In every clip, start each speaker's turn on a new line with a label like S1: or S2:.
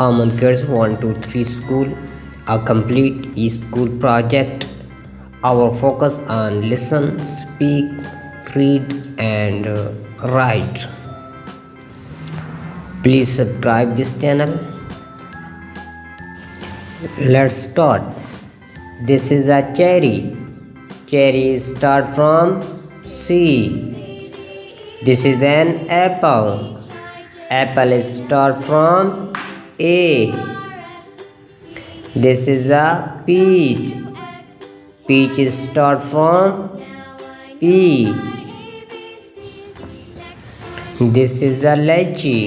S1: Among Kids 1 to 3 School, a complete e-school project. Our focus on listen, speak, read and write. Please subscribe this channel. Let's start. This is a cherry. Cherry start from C. This is an apple. Apple is start from A. This is a peach. Peach is start from P. This is a lychee.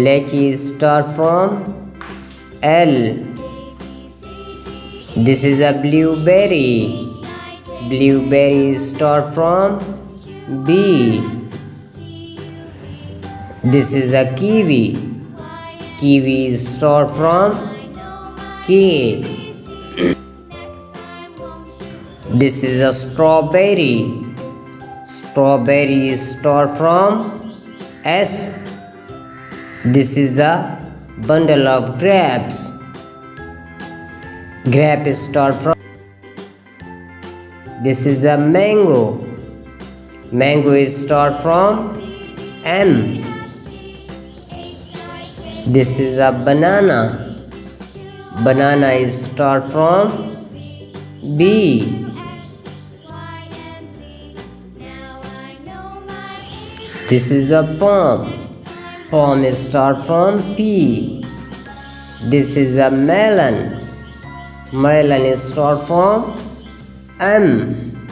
S1: Lychee is start from L. This is a blueberry. Blueberry is start from B. This is a kiwi. Kiwi is start from K. This is a strawberry. Strawberry is start from S. This is a bundle of grapes. Grape is start from. This is a mango. Mango is start from M. This is a banana. Banana is start from B. This is a palm. Palm is start from P. This is a melon. Melon is start from M.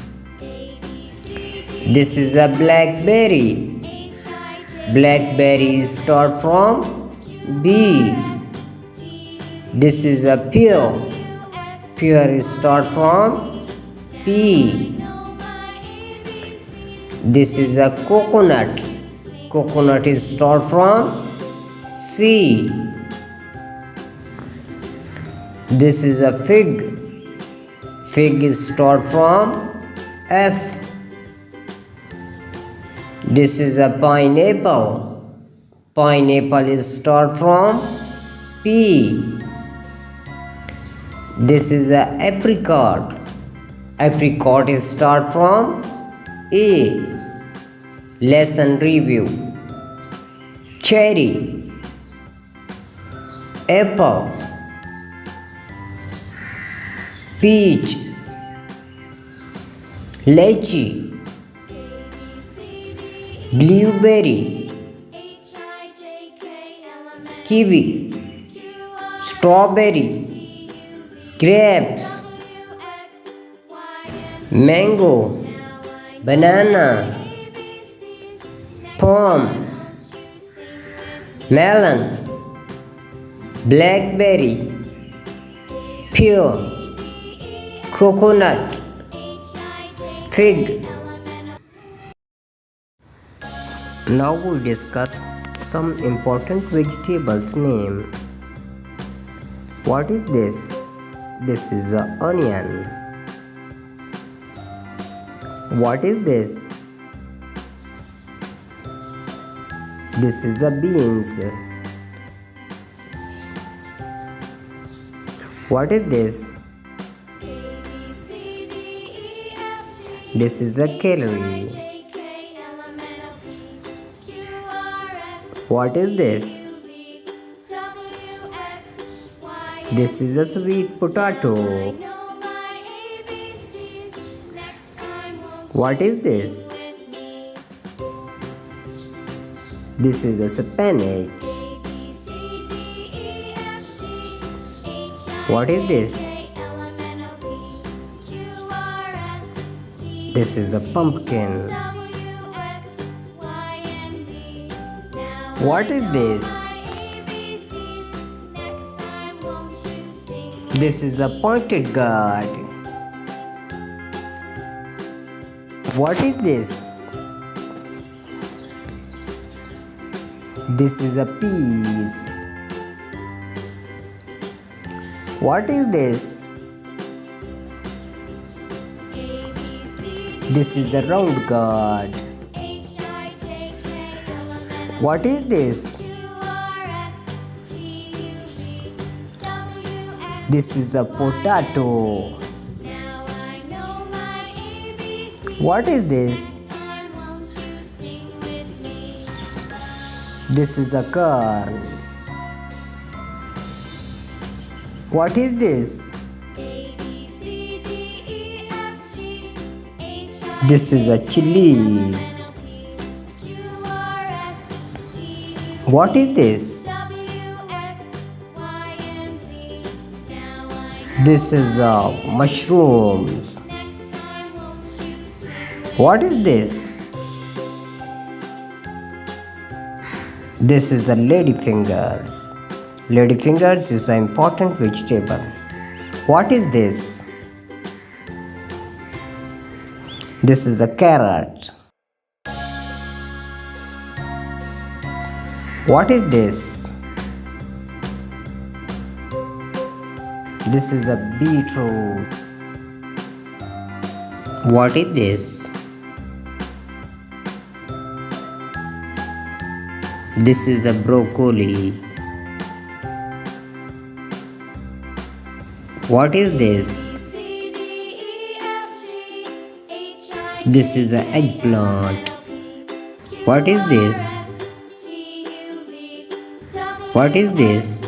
S1: This is a blackberry. Blackberry is start from B. This is a pear. Pear is start from P. This is a coconut. Coconut is start from C. This is a fig. Fig is start from F. This is a pineapple. Pineapple is start from P. This is a apricot. Apricot is start from A. Lesson review. Cherry, apple, peach, lychee, blueberry, kiwi, strawberry, grapes, mango, banana, palm, melon, blackberry, pear, coconut, fig. Now we discuss some important vegetables name. What is this? This is the onion. What is this? This is the beans. What is this? This is the celery. What is this? This is a sweet potato. What is this? This is a spinach. What is this? This is a pumpkin. What is this? This is a pointed gourd. What is this? This is a peas. What is this? This is the round gourd. What is this? This is a potato. What is this? This is a corn. What is this? This is a chilies. What is this? This is mushrooms. What is this? This is the ladyfingers. Ladyfingers is an important vegetable. What is this? This is a carrot. What is this? This is a beetroot. What is this? This is the broccoli. What is this? This is the eggplant. What is this? What is this?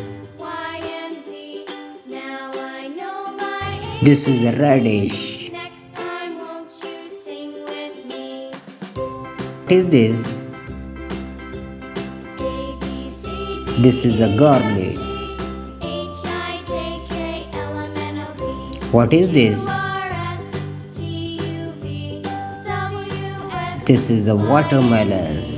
S1: This is a radish. What is this? This is a garlic. What is this? This is a watermelon.